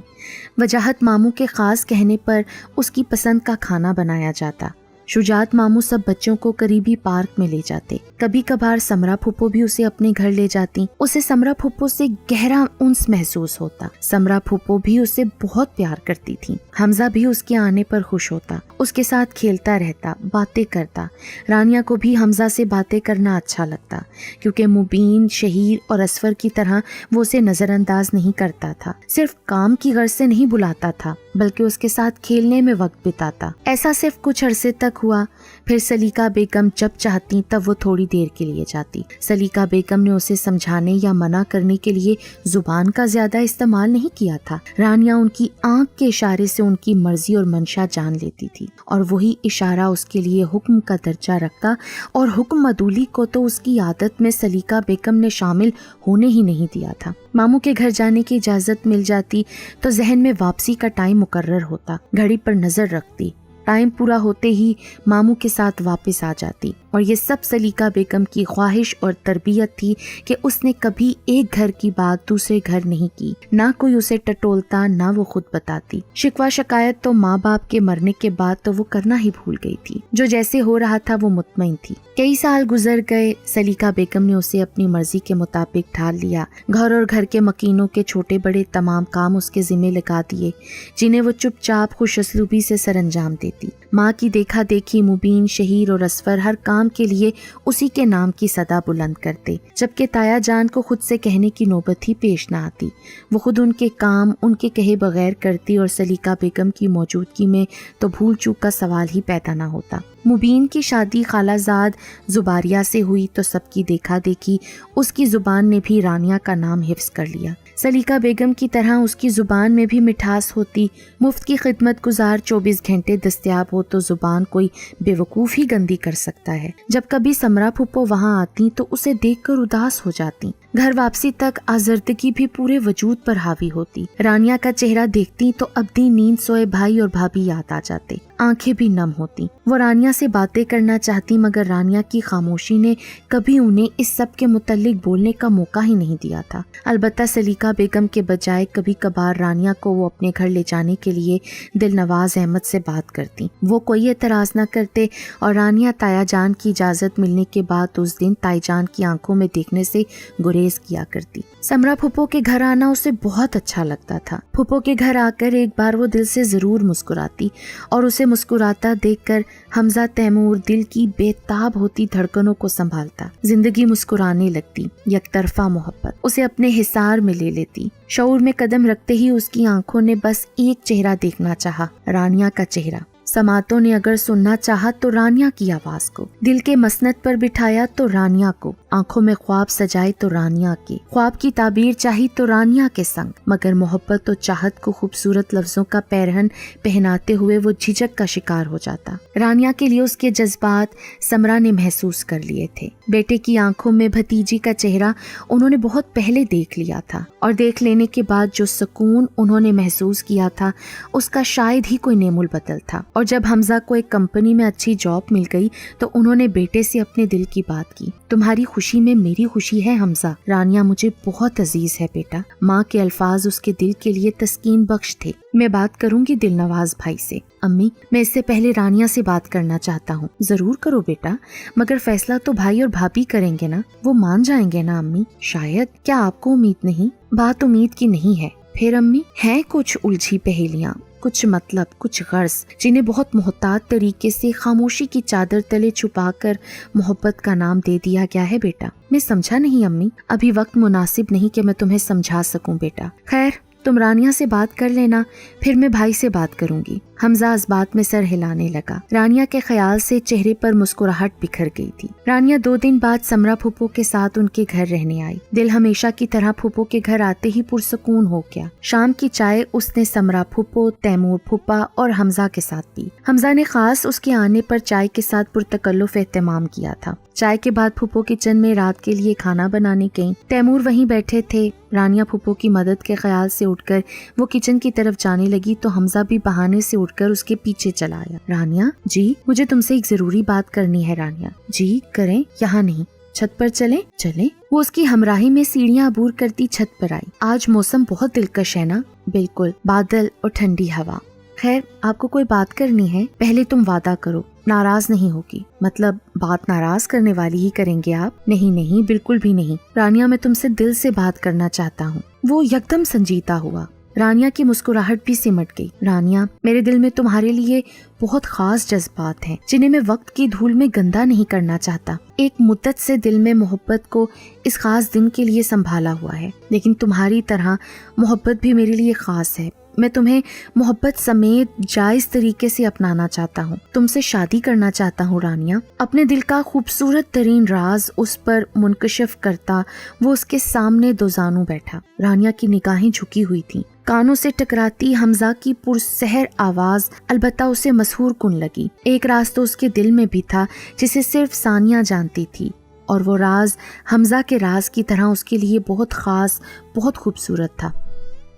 وجاہت ماموں کے خاص کہنے پر اس کی پسند کا کھانا بنایا جاتا۔ شجاعت ماموں سب بچوں کو قریبی پارک میں لے جاتے۔ کبھی کبھار سمرا پھپھو بھی اسے اپنے گھر لے جاتی۔ اسے سمرا پھپھو سے گہرا انس محسوس ہوتا۔ سمرا پھپھو بھی اسے بہت پیار کرتی تھی۔ حمزہ بھی اس کے آنے پر خوش ہوتا، اس کے ساتھ کھیلتا رہتا، باتیں کرتا۔ رانیہ کو بھی حمزہ سے باتیں کرنا اچھا لگتا، کیونکہ مبین، شہیر اور اسفر کی طرح وہ اسے نظر انداز نہیں کرتا تھا، صرف کام کی غرض سے نہیں بلاتا تھا، بلکہ اس کے ساتھ کھیلنے میں وقت بتاتا۔ ایسا صرف کچھ عرصے تک ہوا، پھر سلیقہ بیگم جب چاہتی تب وہ تھوڑی دیر کے لیے جاتی۔ سلیقہ بیگم نے اسے سمجھانے یا منع کرنے کے لیے زبان کا زیادہ استعمال نہیں کیا تھا۔ رانیہ ان کی آنکھ کے اشارے سے ان کی مرضی اور منشا جان لیتی تھی، اور وہی اشارہ اس کے لیے حکم کا درجہ رکھتا، اور حکم مدولی کو تو اس کی عادت میں سلیقہ بیگم نے شامل ہونے ہی نہیں دیا تھا۔ ماموں کے گھر جانے کی اجازت مل جاتی تو ذہن میں واپسی کا ٹائم مقرر ہوتا، گھڑی پر نظر رکھتی، ٹائم پورا ہوتے ہی ماموں کے ساتھ واپس آ جاتی، اور یہ سب سلیقہ بیگم کی خواہش اور تربیت تھی کہ اس نے کبھی ایک گھر کی بات دوسرے گھر نہیں کی، نہ کوئی اسے ٹٹولتا نہ وہ خود بتاتی۔ شکوہ شکایت تو ماں باپ کے مرنے کے بعد تو وہ کرنا ہی بھول گئی تھی، جو جیسے ہو رہا تھا وہ مطمئن تھی۔ کئی سال گزر گئے، سلیقہ بیگم نے اسے اپنی مرضی کے مطابق ڈھال لیا، گھر اور گھر کے مکینوں کے چھوٹے بڑے تمام کام اس کے ذمہ لگا دیے، جنہیں وہ چپ چاپ خوش اسلوبی سے سر انجام دیتی۔ ماں کی دیکھا دیکھی مبین، شہیر اور اسفر ہر کام کے لیے اسی کے نام کی صدا بلند کرتے، جبکہ تایا جان کو خود سے کہنے کی نوبت ہی پیش نہ آتی۔ وہ خود ان کے کام ان کے کہے بغیر کرتی، اور سلیقہ بیگم کی موجودگی میں تو بھول چوک کا سوال ہی پیدا نہ ہوتا۔ مبین کی شادی خالہ زاد زباریہ سے ہوئی تو سب کی دیکھا دیکھی اس کی زبان نے بھی رانیہ کا نام حفظ کر لیا۔ سلیقہ بیگم کی طرح اس کی زبان میں بھی مٹھاس ہوتی، مفت کی خدمت گزار 24 گھنٹے دستیاب ہو تو زبان کوئی بے وقوف ہی گندی کر سکتا ہے۔ جب کبھی سمرا پھپھو وہاں آتی تو اسے دیکھ کر اداس ہو جاتی، گھر واپسی تک آزردگی بھی پورے وجود پر حاوی ہوتی۔ رانیہ کا چہرہ دیکھتی تو ابدی نیند سوئے بھائی اور بھابھی یاد آ جاتے، آنکھیں بھی نم ہوتی۔ وہ رانیہ سے باتیں کرنا چاہتی، مگر رانیہ کی خاموشی نے کبھی انہیں اس سب کے متعلق بولنے کا موقع ہی نہیں دیا تھا۔ البتہ سلیقہ بیگم کے بجائے کبھی کبھار رانیہ کو وہ اپنے گھر لے جانے کے لیے دل نواز احمد سے بات کرتی، وہ کوئی اعتراض نہ کرتے، اور رانیہ تایا جان کی اجازت ملنے کے بعد اس دن تائی جان کی آنکھوں میں دیکھنے سے گریز کیا کرتی۔ سمرا پھپھو کے گھر آنا اسے بہت اچھا لگتا تھا۔ پھپھو کے گھر آ کر ایک بار وہ دل سے ضرور مسکراتی، اور اسے مسکراتا دیکھ کر حمزہ تیمور دل کی بے تاب ہوتی دھڑکنوں کو سنبھالتا، زندگی مسکرانے لگتی، یک طرفہ محبت اسے اپنے حصار میں لے لیتی۔ شعور میں قدم رکھتے ہی اس کی آنکھوں نے بس ایک چہرہ دیکھنا چاہا، رانیہ کا چہرہ۔ سماعتوں نے اگر سننا چاہا تو رانیہ کی آواز کو، دل کے مسند پر بٹھایا تو رانیہ کو، آنکھوں میں خواب سجائے تو رانیہ کے، خواب کی تعبیر چاہی تو رانیہ کے سنگ، مگر محبت و چاہت کو خوبصورت لفظوں کا پیرہن پہناتے ہوئے وہ جھجک کا شکار ہو جاتا۔ رانیہ کے لیے اس کے جذبات سمرا نے محسوس کر لیے تھے۔ بیٹے کی آنکھوں میں بھتیجی کا چہرہ انہوں نے بہت پہلے دیکھ لیا تھا، اور دیکھ لینے کے بعد جو سکون انہوں نے محسوس کیا تھا اس کا شاید ہی کوئی نیم البدل تھا۔ اور جب حمزہ کو ایک کمپنی میں اچھی جاب مل گئی تو انہوں نے بیٹے سے اپنے دل کی بات کی۔ تمہاری خوشی میں میری خوشی ہے حمزہ، رانیہ مجھے بہت عزیز ہے بیٹا۔ ماں کے الفاظ اس کے دل کے لیے تسکین بخش تھے۔ میں بات کروں گی دل نواز بھائی سے۔ امی، میں اس سے پہلے رانیہ سے بات کرنا چاہتا ہوں۔ ضرور کرو بیٹا، مگر فیصلہ تو بھائی اور بھابھی کریں گے نا، وہ مان جائیں گے نا امی؟ شاید، کیا آپ کو امید نہیں؟ بات امید کی نہیں ہے۔ پھر امی؟ ہیں کچھ الجھی پہیلیاں، کچھ مطلب، کچھ غرض، جنہیں بہت محتاط طریقے سے خاموشی کی چادر تلے چھپا کر محبت کا نام دے دیا گیا ہے بیٹا۔ میں سمجھا نہیں امی، ابھی وقت مناسب نہیں کہ میں تمہیں سمجھا سکوں بیٹا۔ خیر، تم رانیہ سے بات کر لینا، پھر میں بھائی سے بات کروں گی۔ حمزہ اس بات میں سر ہلانے لگا۔ رانیہ کے خیال سے چہرے پر مسکراہٹ بکھر گئی تھی۔ رانیہ 2 دن بعد سمرا پھپھو کے ساتھ ان کے گھر رہنے آئی۔ دل ہمیشہ کی طرح پھپھو کے گھر آتے ہی پرسکون ہو گیا۔ شام کی چائے اس نے سمرا پھپھو، تیمور پھپھا اور حمزہ کے ساتھ پی۔ حمزہ نے خاص اس کے آنے پر چائے کے ساتھ پرتکلف اہتمام کیا تھا۔ چائے کے بعد پھپھو کچن میں رات کے لیے کھانا بنانے گئیں۔ تیمور وہیں بیٹھے تھے۔ رانیہ پھپھو کی مدد کے خیال سے اٹھ کر وہ کچن کی طرف جانے لگی تو حمزہ بھی بہانے سے اٹھ کر اس کے پیچھے چلا آیا۔ رانیہ جی، مجھے تم سے ایک ضروری بات کرنی ہے۔ رانیہ جی کریں، یہاں نہیں، چھت پر چلیں؟ چلیں۔ وہ اس کی ہمراہی میں سیڑھیاں عبور کرتی چھت پر آئی۔ آج موسم بہت دلکش ہے نا؟ بالکل، بادل اور ٹھنڈی ہوا۔ خیر، آپ کو کوئی بات کرنی ہے؟ پہلے تم وعدہ کرو، ناراض نہیں ہوگی۔ مطلب بات ناراض کرنے والی ہی کریں گے آپ؟ نہیں نہیں، بالکل بھی نہیں۔ رانیہ، میں تم سے دل سے بات کرنا چاہتا ہوں۔ وہ یکدم سنجیدہ ہوا۔ رانیہ کی مسکراہٹ بھی سمٹ گئی۔ رانیہ، میرے دل میں تمہارے لیے بہت خاص جذبات ہیں جنہیں میں وقت کی دھول میں گندا نہیں کرنا چاہتا۔ ایک مدت سے دل میں محبت کو اس خاص دن کے لیے سنبھالا ہوا ہے، لیکن تمہاری طرح محبت بھی میرے لیے خاص ہے۔ میں تمہیں محبت سمیت جائز طریقے سے اپنانا چاہتا ہوں، تم سے شادی کرنا چاہتا ہوں رانیہ۔ اپنے دل کا خوبصورت ترین راز اس پر منکشف کرتا وہ اس کے سامنے دوزانوں بیٹھا۔ رانیہ کی نگاہیں جھکی ہوئی تھیں، کانوں سے ٹکراتی حمزہ کی پرسحر آواز البتہ اسے مسحور کن لگی۔ ایک راز تو اس کے دل میں بھی تھا جسے صرف ثانیہ جانتی تھی، اور وہ راز حمزہ کے راز کی طرح اس کے لیے بہت خاص، بہت خوبصورت تھا۔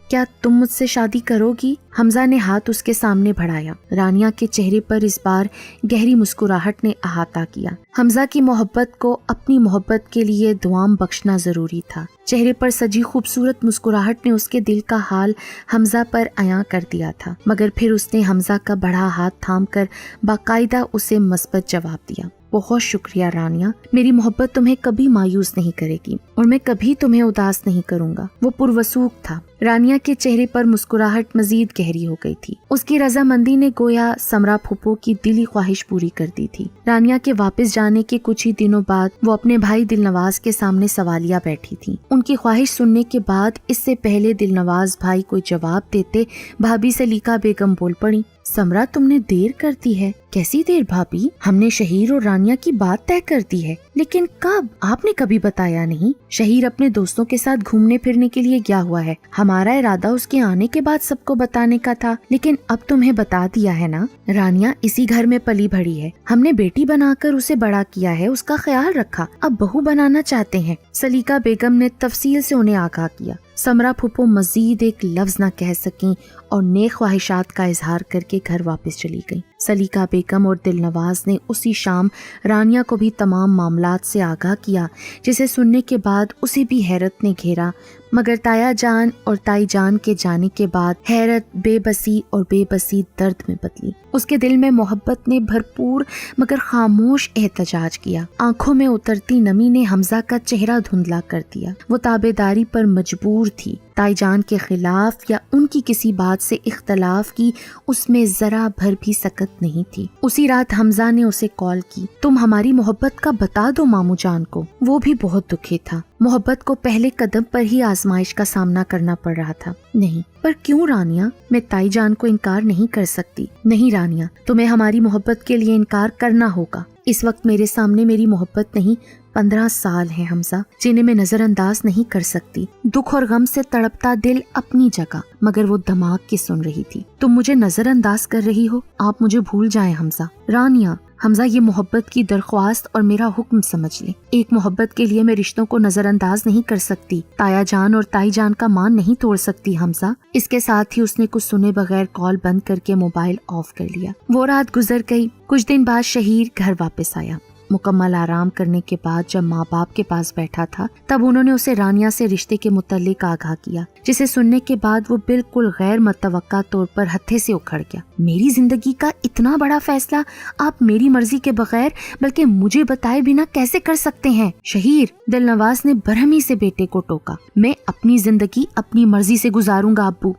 کیا تم مجھ سے شادی کرو گی؟ حمزہ نے ہاتھ اس کے سامنے بڑھایا۔ رانیہ کے چہرے پر اس بار گہری مسکراہٹ نے احاطہ کیا۔ حمزہ کی محبت کو اپنی محبت کے لیے دوام بخشنا ضروری تھا۔ چہرے پر سجی خوبصورت مسکراہٹ نے اس کے دل کا حال حمزہ پر عیاں کر دیا تھا، مگر پھر اس نے حمزہ کا بڑا ہاتھ تھام کر باقاعدہ اسے مثبت جواب دیا۔ بہت شکریہ رانیہ، میری محبت تمہیں کبھی مایوس نہیں کرے گی اور میں کبھی تمہیں اداس نہیں کروں گا۔ وہ پروسوخ تھا۔ رانیہ کے چہرے پر مسکراہٹ مزید گہری ہو گئی تھی۔ اس کی رضامندی نے گویا سمرا پھوپھو کی دلی خواہش پوری کر دی تھی۔ رانیہ کے واپس جانے کے کچھ ہی دنوں بعد وہ اپنے بھائی دل نواز کے سامنے سوالیہ بیٹھی تھی۔ ان کی خواہش سننے کے بعد اس سے پہلے دل نواز بھائی کوئی جواب دیتے بھابھی سلیقہ بیگم بول پڑی، سمرا تم نے دیر کر دی ہے۔ کیسی دیر بھابھی؟ ہم نے شہیر اور رانیہ کی بات طے کر دی ہے، لیکن کب؟ آپ نے کبھی بتایا نہیں۔ شہیر اپنے دوستوں کے ساتھ گھومنے پھرنے کے لیے گیا ہوا ہے، ہمارا ارادہ اس کے آنے کے بعد سب کو بتانے کا تھا، لیکن اب تمہیں بتا دیا ہے نا۔ رانیہ اسی گھر میں پلی بڑھی ہے، ہم نے بیٹی بنا کر اسے بڑا کیا ہے، اس کا خیال رکھا، اب بہو بنانا چاہتے ہیں۔ سلیقہ بیگم نے تفصیل سے انہیں آگاہ کیا۔ سمرا پھوپھو مزید ایک لفظ نہ کہہ سکیں اور نیک خواہشات کا اظہار کر کے گھر واپس چلی گئیں۔ سلیقہ بیگم اور دل نواز نے اسی شام رانیہ کو بھی تمام معاملات سے آگاہ کیا، جسے سننے کے بعد اسے بھی حیرت نے گھیرا، مگر تایا جان اور تائی جان کے جانے کے بعد حیرت بے بسی اور بے بسی درد میں بدلی۔ اس کے دل میں محبت نے بھرپور مگر خاموش احتجاج کیا۔ آنکھوں میں اترتی نمی نے حمزہ کا چہرہ دھندلا کر دیا۔ وہ تابعداری پر مجبور تھی۔ تائی جان کے خلاف یا ان کی کسی بات سے اختلاف کی اس میں ذرا بھر بھی سکت نہیں تھی۔ اسی رات حمزہ نے اسے کال کی، تم ہماری محبت کا بتا دو ماموں جان کو۔ وہ بھی بہت دکھی تھا۔ محبت کو پہلے قدم پر ہی آزمائش کا سامنا کرنا پڑ رہا تھا۔ نہیں، پر کیوں رانیہ؟ میں تائی جان کو انکار نہیں کر سکتی۔ نہیں رانیہ، تمہیں ہماری محبت کے لیے انکار کرنا ہوگا۔ اس وقت میرے سامنے میری محبت نہیں 15 سال ہے حمزہ، جنہیں میں نظر انداز نہیں کر سکتی۔ دکھ اور غم سے تڑپتا دل اپنی جگہ، مگر وہ دماغ کی سن رہی تھی۔ تم مجھے نظر انداز کر رہی ہو، آپ مجھے بھول جائیں حمزہ۔ رانیہ، حمزہ یہ محبت کی درخواست اور میرا حکم سمجھ لیں۔ ایک محبت کے لیے میں رشتوں کو نظر انداز نہیں کر سکتی، تایا جان اور تائی جان کا مان نہیں توڑ سکتی حمزہ۔ اس کے ساتھ ہی اس نے کچھ سنے بغیر کال بند کر کے موبائل آف کر لیا۔ وہ رات گزر گئی۔ کچھ دن بعد شہیر گھر واپس آیا۔ مکمل آرام کرنے کے بعد جب ماں باپ کے پاس بیٹھا تھا تب انہوں نے اسے رانیہ سے رشتے کے متعلق آگاہ کیا، جسے سننے کے بعد وہ بالکل غیر متوقع طور پر ہتھے سے اکھڑ گیا۔ میری زندگی کا اتنا بڑا فیصلہ آپ میری مرضی کے بغیر بلکہ مجھے بتائے بنا کیسے کر سکتے ہیں؟ شہیر، دل نواز نے برہمی سے بیٹے کو ٹوکا۔ میں اپنی زندگی اپنی مرضی سے گزاروں گا ابو،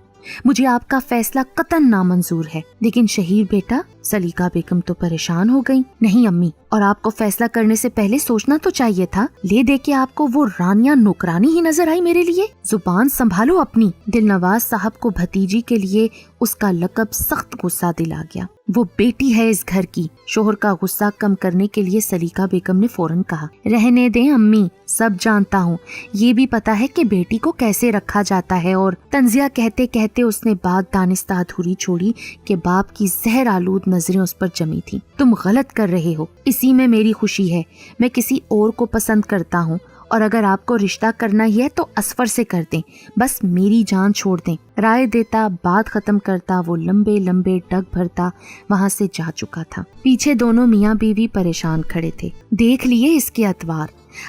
مجھے آپ کا فیصلہ قطعاً نامنظور ہے۔ لیکن شہیر بیٹا، سلیقہ بیگم تو پریشان ہو گئی۔ نہیں امی، اور آپ کو فیصلہ کرنے سے پہلے سوچنا تو چاہیے تھا۔ لے دے کے آپ کو وہ رانیہ نوکرانی ہی نظر آئی میرے لیے؟ زبان سنبھالو اپنی۔ دل نواز صاحب کو بھتیجی کے لیے اس کا لقب سخت غصہ دلا گیا۔ وہ بیٹی ہے اس گھر کی۔ شوہر کا غصہ کم کرنے کے لیے سلیقہ بیگم نے فوراً کہا، رہنے دیں امی، سب جانتا ہوں، یہ بھی پتا ہے کہ بیٹی کو کیسے رکھا جاتا ہے۔ اور تنزیہ کہتے کہتے اس نے بات دانستہ ادھوری چھوڑی کہ باپ کی زہر آلود نظریں اس پر جمی تھی۔ تم غلط کر رہے ہو، اسی میں میری خوشی ہے۔ میں کسی اور کو پسند کرتا ہوں، اور اگر آپ کو رشتہ کرنا ہی ہے تو اسفر سے کر دیں، بس میری جان چھوڑ دیں۔ رائے دیتا، بات ختم کرتا وہ لمبے لمبے ڈگ بھرتا وہاں سے جا چکا تھا۔ پیچھے دونوں میاں بیوی پریشان کھڑے تھے۔ دیکھ لیے اس کے اتوار،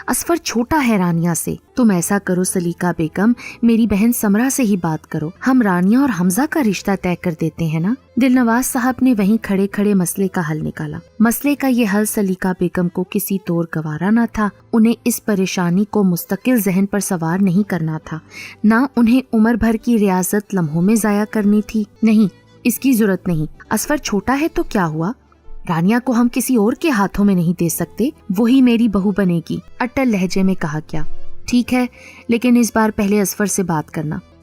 اسفر چھوٹا ہے رانیہ سے۔ تم ایسا کرو سلیقہ بیگم، میری بہن سمرا سے ہی بات کرو، ہم رانیہ اور حمزہ کا رشتہ طے کر دیتے ہیں نا۔ دل نواز صاحب نے وہیں کھڑے کھڑے مسئلے کا حل نکالا۔ مسئلے کا یہ حل سلیقہ بیگم کو کسی طور گوارا نہ تھا۔ انہیں اس پریشانی کو مستقل ذہن پر سوار نہیں کرنا تھا، نہ انہیں عمر بھر کی ریاضت لمحوں میں ضائع کرنی تھی۔ نہیں، اس کی ضرورت نہیں۔ اسفر چھوٹا ہے تو کیا ہوا؟ رانیہ کو ہم کسی اور کے ہاتھوں میں نہیں دے سکتے، وہی میری بہو بنے گی، اٹل لہجے میں کہا گیا۔ ٹھیک ہے، لیکن اس بار پہلے اسفر سے بات کرنا۔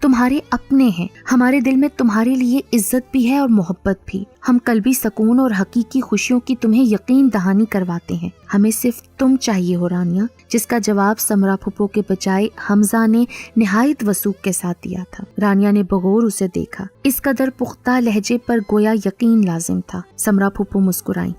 تمہارے اپنے ہیں، ہمارے دل میں تمہارے لیے عزت بھی ہے اور محبت بھی۔ ہم قلبی سکون اور حقیقی خوشیوں کی تمہیں یقین دہانی کرواتے ہیں۔ ہمیں صرف تم چاہیے ہو رانیہ، جس کا جواب سمرا پھپھو کے بجائے حمزہ نے نہایت وثوق کے ساتھ دیا تھا۔ رانیہ نے بغور اسے دیکھا، اس قدر پختہ لہجے پر گویا یقین لازم تھا۔ سمرا پھپھو مسکرائیں۔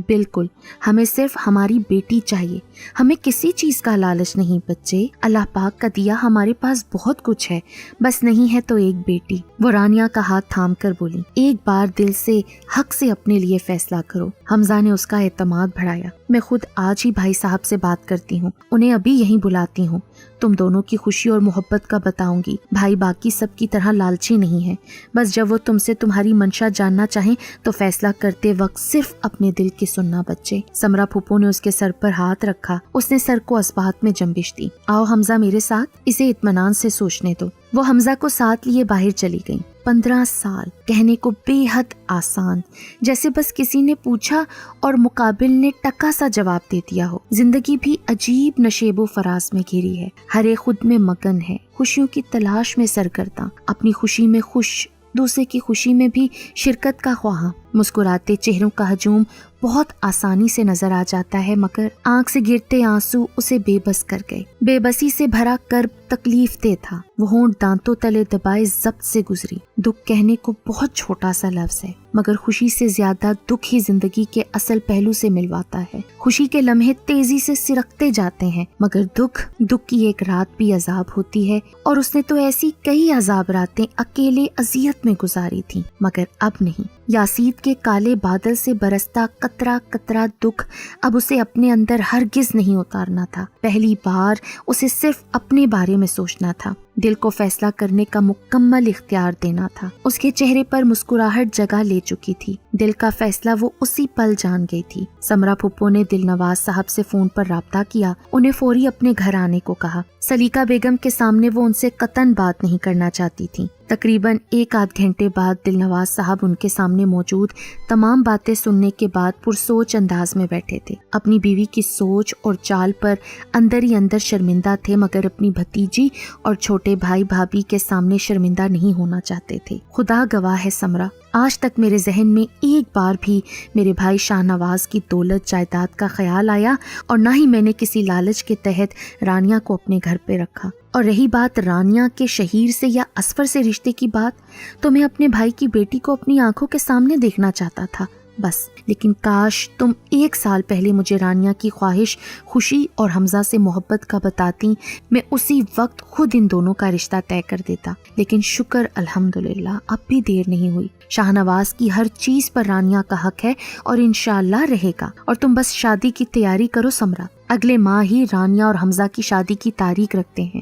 بالکل، ہمیں صرف ہماری بیٹی چاہیے، ہمیں کسی چیز کا لالچ نہیں بچے، اللہ پاک کا دیا ہمارے پاس بہت کچھ ہے، بس نہیں ہے تو ایک بیٹی۔ وہ رانیہ کا ہاتھ تھام کر بولی، ایک بار دل سے حق سے اپنے لیے فیصلہ کرو۔ حمزہ نے اس کا اعتماد بڑھایا، میں خود آج ہی بھائی صاحب سے بات کرتی ہوں، انہیں ابھی یہیں بلاتی ہوں، تم دونوں کی خوشی اور محبت کا بتاؤں گی۔ بھائی باقی سب کی طرح لالچی نہیں ہے، بس جب وہ تم سے تمہاری منشا جاننا چاہیں تو فیصلہ کرتے وقت صرف اپنے دل کی سننا بچے۔ سمرا پھپھو نے اس کے سر پر ہاتھ رکھا، اس نے سر کو اسبات میں جنبش دی۔ آؤ حمزہ میرے ساتھ، اسے اطمینان سے سوچنے دو۔ وہ حمزہ کو ساتھ لیے باہر چلی گئی۔ 15 سال کہنے کو بے حد آسان، جیسے بس کسی نے پوچھا اور مقابل نے ٹکا سا جواب دے دیا ہو۔ زندگی بھی عجیب نشیب و فراز میں گھری ہے، ہر ایک خود میں مگن ہے، خوشیوں کی تلاش میں سرگرداں، اپنی خوشی میں خوش، دوسرے کی خوشی میں بھی شرکت کا خواہاں۔ مسکراتے چہروں کا ہجوم بہت آسانی سے نظر آ جاتا ہے، مگر آنکھ سے گرتے آنسو اسے بے بس کر گئے۔ بے بسی سے بھرا کرب تکلیف دہ تھا، وہ ہونٹ دانتوں تلے دبائے ضبط سے گزری۔ دکھ کہنے کو بہت چھوٹا سا لفظ ہے، مگر خوشی سے زیادہ دکھ ہی زندگی کے اصل پہلو سے ملواتا ہے۔ خوشی کے لمحے تیزی سے سرکتے جاتے ہیں، مگر دکھ کی ایک رات بھی عذاب ہوتی ہے، اور اس نے تو ایسی کئی عذاب راتیں اکیلے اذیت میں گزاری تھیں، مگر اب نہیں۔ یاسید کے کالے بادل سے برستا قطرہ قطرہ دکھ اب اسے اپنے اندر ہرگز نہیں اتارنا تھا۔ پہلی بار اسے صرف اپنے بارے میں سوچنا تھا، دل کو فیصلہ کرنے کا مکمل اختیار دینا تھا۔ اس کے چہرے پر مسکراہٹ جگہ لے چکی تھی، دل کا فیصلہ وہ اسی پل جان گئی تھی۔ سمرا پھپھو نے دل نواز صاحب سے فون پر رابطہ کیا، انہیں فوری اپنے گھر آنے کو کہا۔ سلیقہ بیگم کے سامنے وہ ان سے قطعاً بات نہیں کرنا چاہتی تھی۔ تقریباً 1 گھنٹے بعد دل نواز صاحب ان کے سامنے موجود تمام باتیں سننے کے بعد پرسوچ انداز میں بیٹھے تھے۔ اپنی بیوی کی سوچ اور چال پر اندر ہی اندر شرمندہ تھے، مگر اپنی بھتیجی اور چھوٹے بھائی بھابھی کے سامنے شرمندہ نہیں ہونا چاہتے تھے۔ خدا گواہ ہے سمرا، آج تک میرے ذہن میں ایک بار بھی میرے بھائی شاہ نواز کی دولت جائیداد کا خیال آیا، اور نہ ہی میں نے کسی لالچ کے تحت رانیہ کو اپنے گھر پہ رکھا۔ اور رہی بات رانیہ کے شہیر سے یا اسفر سے رشتے کی بات، تو میں اپنے بھائی کی بیٹی کو اپنی آنکھوں کے سامنے دیکھنا چاہتا تھا بس۔ لیکن کاش تم 1 سال پہلے مجھے رانیہ کی خواہش، خوشی اور حمزہ سے محبت کا بتاتی، میں اسی وقت خود ان دونوں کا رشتہ طے کر دیتا۔ لیکن شکر الحمدللہ اب بھی دیر نہیں ہوئی۔ شاہ نواز کی ہر چیز پر رانیہ کا حق ہے اور انشاءاللہ رہے گا، اور تم بس شادی کی تیاری کرو سمرا۔ اگلے ماہ ہی رانیہ اور حمزہ کی شادی کی تاریخ رکھتے ہیں۔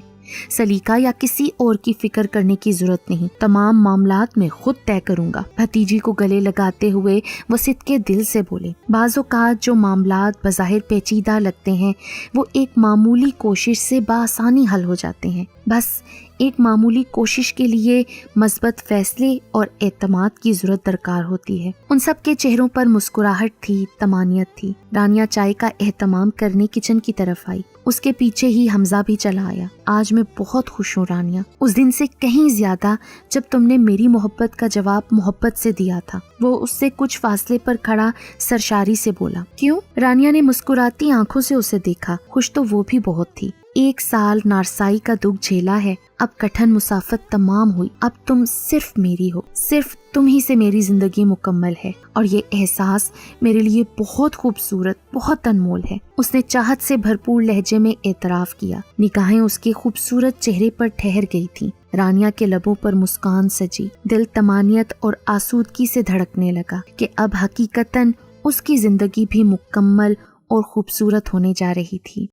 سلیقہ یا کسی اور کی فکر کرنے کی ضرورت نہیں، تمام معاملات میں خود طے کروں گا۔ بھتیجی کو گلے لگاتے ہوئے وہ صدقے دل سے بولے، بعض اوقات جو معاملات بظاہر پیچیدہ لگتے ہیں وہ ایک معمولی کوشش سے بآسانی حل ہو جاتے ہیں۔ بس ایک معمولی کوشش کے لیے مثبت فیصلے اور اعتماد کی ضرورت درکار ہوتی ہے۔ ان سب کے چہروں پر مسکراہٹ تھی، طمانینت تھی۔ رانیہ چائے کا اہتمام کرنے کچن کی طرف آئی، اس کے پیچھے ہی حمزہ بھی چلا آیا۔ آج میں بہت خوش ہوں رانیہ، اس دن سے کہیں زیادہ جب تم نے میری محبت کا جواب محبت سے دیا تھا۔ وہ اس سے کچھ فاصلے پر کھڑا سرشاری سے بولا۔ کیوں؟ رانیہ نے مسکراتی آنکھوں سے اسے دیکھا۔ خوش تو وہ بھی بہت تھی۔ 1 سال نارسائی کا دکھ جھیلا ہے، اب کٹھن مسافت تمام ہوئی، اب تم صرف میری ہو، صرف تم ہی سے میری زندگی مکمل ہے، اور یہ احساس میرے لیے بہت خوبصورت، بہت انمول ہے۔ اس نے چاہت سے بھرپور لہجے میں اعتراف کیا۔ نگاہیں اس کے خوبصورت چہرے پر ٹھہر گئی تھیں۔ رانیہ کے لبوں پر مسکان سجی، دل طمانینت اور آسودگی سے دھڑکنے لگا کہ اب حقیقتاً اس کی زندگی بھی مکمل اور خوبصورت ہونے جا رہی تھی۔